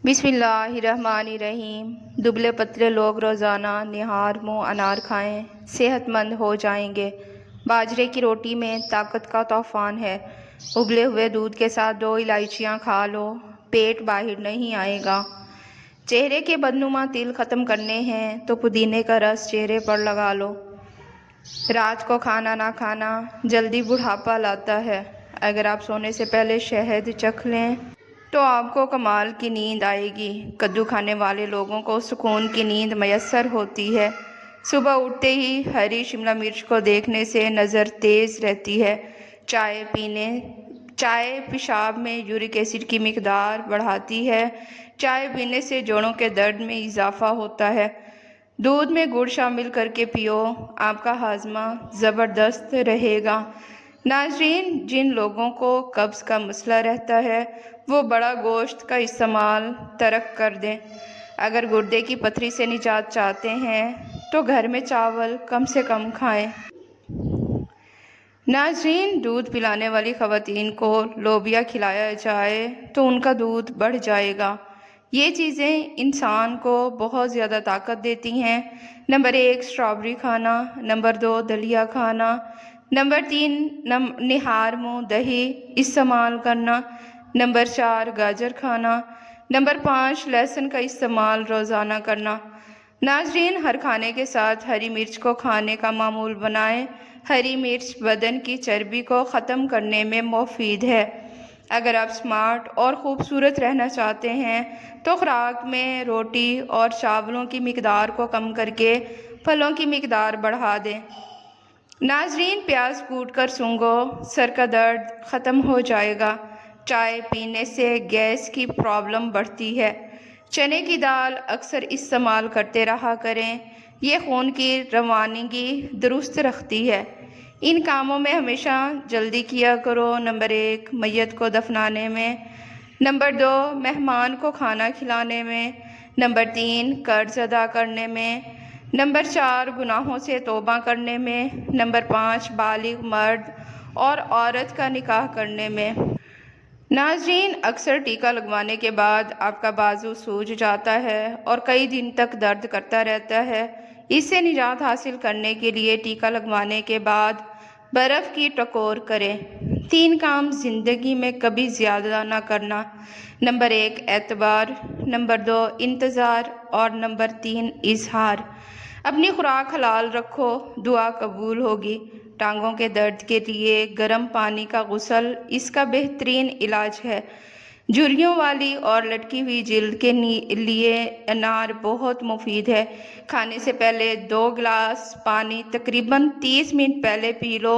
بسم اللہ الرحمن الرحیم۔ دبلے پتلے لوگ روزانہ نہار منہ انار کھائیں، صحت مند ہو جائیں گے۔ باجرے کی روٹی میں طاقت کا طوفان ہے۔ ابلے ہوئے دودھ کے ساتھ 2 الائچیاں کھا لو، پیٹ باہر نہیں آئے گا۔ چہرے کے بدنما تل ختم کرنے ہیں تو پودینے کا رس چہرے پر لگا لو۔ رات کو کھانا نہ کھانا جلدی بڑھاپا لاتا ہے۔ اگر آپ سونے سے پہلے شہد چکھ لیں تو آپ کو کمال کی نیند آئے گی۔ کدو کھانے والے لوگوں کو سکون کی نیند میسر ہوتی ہے۔ صبح اٹھتے ہی ہری شملہ مرچ کو دیکھنے سے نظر تیز رہتی ہے۔ چائے پیشاب میں یورک ایسڈ کی مقدار بڑھاتی ہے۔ چائے پینے سے جوڑوں کے درد میں اضافہ ہوتا ہے۔ دودھ میں گڑ شامل کر کے پیو، آپ کا ہاضمہ زبردست رہے گا۔ ناظرین، جن لوگوں کو قبض کا مسئلہ رہتا ہے وہ بڑا گوشت کا استعمال ترک کر دیں۔ اگر گردے کی پتھری سے نجات چاہتے ہیں تو گھر میں چاول کم سے کم کھائیں۔ ناظرین، دودھ پلانے والی خواتین کو لوبیا کھلایا جائے تو ان کا دودھ بڑھ جائے گا۔ یہ چیزیں انسان کو بہت زیادہ طاقت دیتی ہیں۔ نمبر 1 اسٹرابیری کھانا، نمبر 2 دلیا کھانا، نمبر 3 نہار منہ دہی استعمال کرنا، نمبر 4 گاجر کھانا، نمبر 5 لہسن کا استعمال روزانہ کرنا۔ ناظرین، ہر کھانے کے ساتھ ہری مرچ کو کھانے کا معمول بنائیں۔ ہری مرچ بدن کی چربی کو ختم کرنے میں مفید ہے۔ اگر آپ سمارٹ اور خوبصورت رہنا چاہتے ہیں تو خوراک میں روٹی اور چاولوں کی مقدار کو کم کر کے پھلوں کی مقدار بڑھا دیں۔ ناظرین، پیاز کوٹ کر سونگھو، سر کا درد ختم ہو جائے گا۔ چائے پینے سے گیس کی پرابلم بڑھتی ہے۔ چنے کی دال اکثر استعمال کرتے رہا کریں، یہ خون کی روانگی درست رکھتی ہے۔ ان کاموں میں ہمیشہ جلدی کیا کرو۔ نمبر 1 میت کو دفنانے میں، نمبر 2 مہمان کو کھانا کھلانے میں، نمبر 3 قرض ادا کرنے میں، نمبر 4 گناہوں سے توبہ کرنے میں، نمبر 5 بالغ مرد اور عورت کا نکاح کرنے میں۔ ناظرین، اکثر ٹیکہ لگوانے کے بعد آپ کا بازو سوج جاتا ہے اور کئی دن تک درد کرتا رہتا ہے۔ اس سے نجات حاصل کرنے کے لیے ٹیکہ لگوانے کے بعد برف کی ٹکور کریں۔ 3 کام زندگی میں کبھی زیادہ نہ کرنا۔ نمبر 1 اعتبار، نمبر 2 انتظار اور نمبر 3 اظہار۔ اپنی خوراک حلال رکھو، دعا قبول ہوگی۔ ٹانگوں کے درد کے لیے گرم پانی کا غسل اس کا بہترین علاج ہے۔ جھریوں والی اور لٹکی ہوئی جلد کے لیے انار بہت مفید ہے۔ کھانے سے پہلے 2 گلاس پانی تقریباً 30 منٹ پہلے پی لو،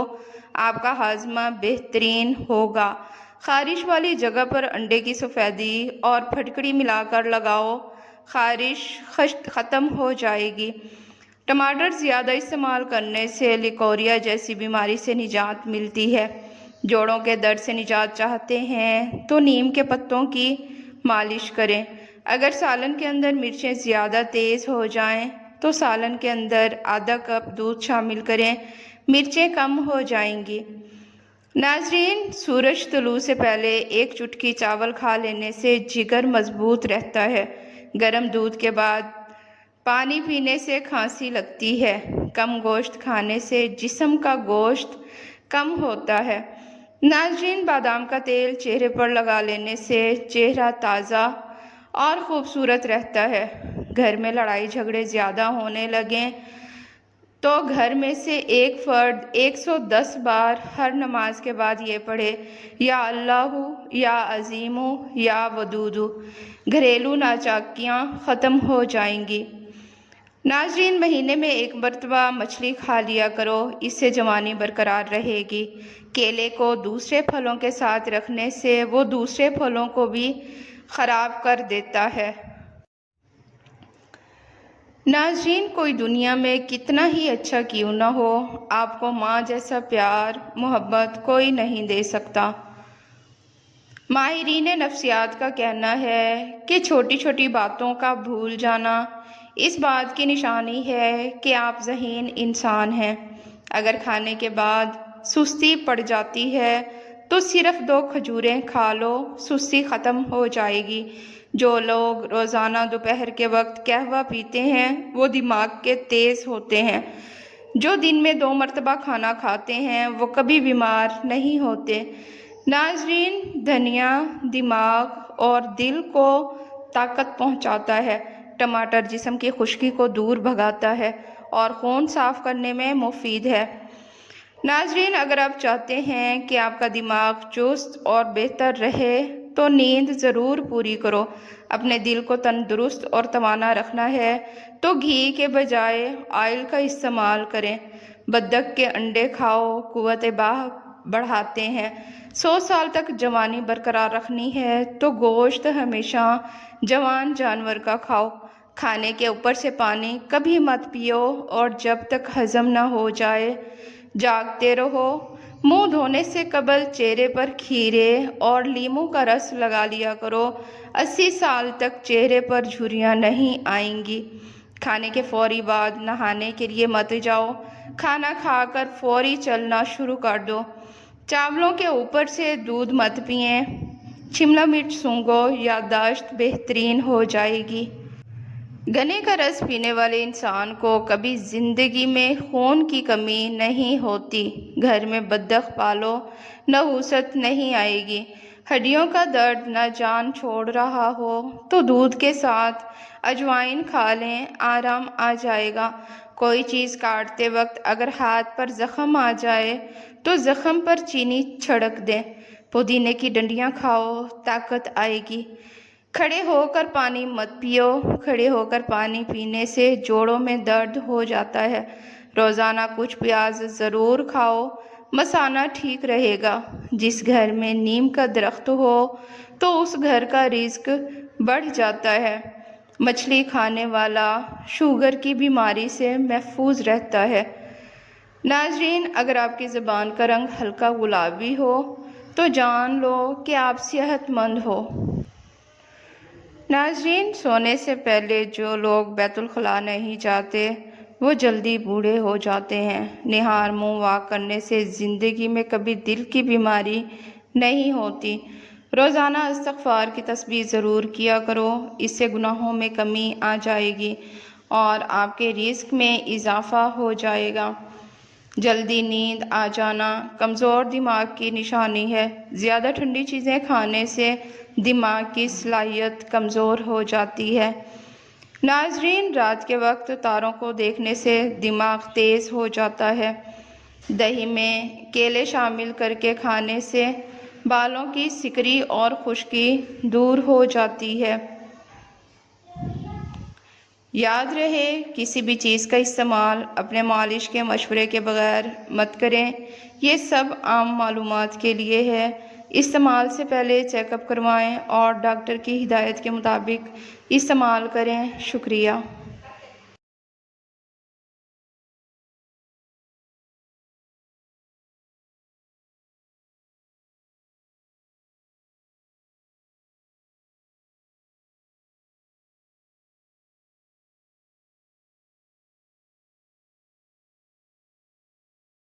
آپ کا ہاضمہ بہترین ہوگا۔ خارش والی جگہ پر انڈے کی سفیدی اور پھٹکڑی ملا کر لگاؤ، خارش ختم ہو جائے گی۔ ٹماٹر زیادہ استعمال کرنے سے لیکوریا جیسی بیماری سے نجات ملتی ہے۔ جوڑوں کے درد سے نجات چاہتے ہیں تو نیم کے پتوں کی مالش کریں۔ اگر سالن کے اندر مرچیں زیادہ تیز ہو جائیں تو سالن کے اندر آدھا کپ دودھ شامل کریں، مرچیں کم ہو جائیں گی۔ ناظرین، سورج طلوع سے پہلے 1 چٹکی چاول کھا لینے سے جگر مضبوط رہتا ہے۔ گرم دودھ کے بعد پانی پینے سے کھانسی لگتی ہے۔ کم گوشت کھانے سے جسم کا گوشت کم ہوتا ہے۔ ناظرین، بادام کا تیل چہرے پر لگا لینے سے چہرہ تازہ اور خوبصورت رہتا ہے۔ گھر میں لڑائی جھگڑے زیادہ ہونے لگیں تو گھر میں سے ایک فرد 110 بار ہر نماز کے بعد یہ پڑھے، یا اللہ یا عظیم یا ودود۔ گھریلو ناچاکیاں ختم ہو جائیں گی۔ ناظرین، مہینے میں 1 مرتبہ مچھلی کھا لیا کرو، اس سے جوانی برقرار رہے گی۔ کیلے کو دوسرے پھلوں کے ساتھ رکھنے سے وہ دوسرے پھلوں کو بھی خراب کر دیتا ہے۔ ناظرین، کوئی دنیا میں کتنا ہی اچھا کیوں نہ ہو، آپ کو ماں جیسا پیار محبت کوئی نہیں دے سکتا۔ ماہرین نفسیات کا کہنا ہے کہ چھوٹی چھوٹی باتوں کا بھول جانا اس بات کی نشانی ہے کہ آپ ذہین انسان ہیں۔ اگر کھانے کے بعد سستی پڑ جاتی ہے تو صرف 2 کھجوریں کھا لو، سستی ختم ہو جائے گی۔ جو لوگ روزانہ دوپہر کے وقت قہوہ پیتے ہیں وہ دماغ کے تیز ہوتے ہیں۔ جو دن میں 2 مرتبہ کھانا کھاتے ہیں وہ کبھی بیمار نہیں ہوتے۔ ناظرین، دھنیا دماغ اور دل کو طاقت پہنچاتا ہے۔ ٹماٹر جسم کی خشکی کو دور بھگاتا ہے اور خون صاف کرنے میں مفید ہے۔ ناظرین، اگر آپ چاہتے ہیں کہ آپ کا دماغ چست اور بہتر رہے تو نیند ضرور پوری کرو۔ اپنے دل کو تندرست اور توانا رکھنا ہے تو گھی کے بجائے آئل کا استعمال کریں۔ بطخ کے انڈے کھاؤ، قوت باہ بڑھاتے ہیں۔ 100 سال تک جوانی برقرار رکھنی ہے تو گوشت ہمیشہ جوان جانور کا کھاؤ۔ کھانے کے اوپر سے پانی کبھی مت پیو اور جب تک ہضم نہ ہو جائے جاگتے رہو۔ منہ دھونے سے قبل چہرے پر کھیرے اور لیموں کا رس لگا لیا کرو۔ 80 سال تک چہرے پر جھریاں نہیں آئیں گی۔ کھانے کے فوری بعد نہانے کے لیے مت جاؤ۔ کھانا کھا کر فوری چلنا شروع کر دو۔ چاولوں کے اوپر سے دودھ مت پئیں۔ شملہ مرچ سونگھو، یادداشت بہترین ہو جائے گی۔ گنے کا رس پینے والے انسان کو کبھی زندگی میں خون کی کمی نہیں ہوتی۔ گھر میں بطخ پالو، نحوست نہیں آئے گی۔ ہڈیوں کا درد نہ جان چھوڑ رہا ہو تو دودھ کے ساتھ اجوائن کھا لیں، آرام آ جائے گا۔ کوئی چیز کاٹتے وقت اگر ہاتھ پر زخم آ جائے تو زخم پر چینی چھڑک دیں۔ پودینے کی ڈنڈیاں کھاؤ، طاقت آئے گی۔ کھڑے ہو کر پانی مت پیو۔ کھڑے ہو کر پانی پینے سے جوڑوں میں درد ہو جاتا ہے۔ روزانہ کچھ پیاز ضرور کھاؤ، مثانہ ٹھیک رہے گا۔ جس گھر میں نیم کا درخت ہو تو اس گھر کا رزق بڑھ جاتا ہے۔ مچھلی کھانے والا شوگر کی بیماری سے محفوظ رہتا ہے۔ ناظرین، اگر آپ کی زبان کا رنگ ہلکا گلابی ہو تو جان لو کہ آپ صحت مند ہو۔ ناظرین، سونے سے پہلے جو لوگ بیت الخلاء نہیں جاتے وہ جلدی بوڑھے ہو جاتے ہیں۔ نہار منہ واک کرنے سے زندگی میں کبھی دل کی بیماری نہیں ہوتی۔ روزانہ استغفار کی تسبیح ضرور کیا کرو، اس سے گناہوں میں کمی آ جائے گی اور آپ کے رزق میں اضافہ ہو جائے گا۔ جلدی نیند آ جانا کمزور دماغ کی نشانی ہے۔ زیادہ ٹھنڈی چیزیں کھانے سے دماغ کی صلاحیت کمزور ہو جاتی ہے۔ ناظرین، رات کے وقت تاروں کو دیکھنے سے دماغ تیز ہو جاتا ہے۔ دہی میں کیلے شامل کر کے کھانے سے بالوں کی سکری اور خشکی دور ہو جاتی ہے۔ یاد رہے، کسی بھی چیز کا استعمال اپنے معالج کے مشورے کے بغیر مت کریں۔ یہ سب عام معلومات کے لیے ہے۔ استعمال سے پہلے چیک اپ کروائیں اور ڈاکٹر کی ہدایت کے مطابق استعمال کریں۔ شکریہ۔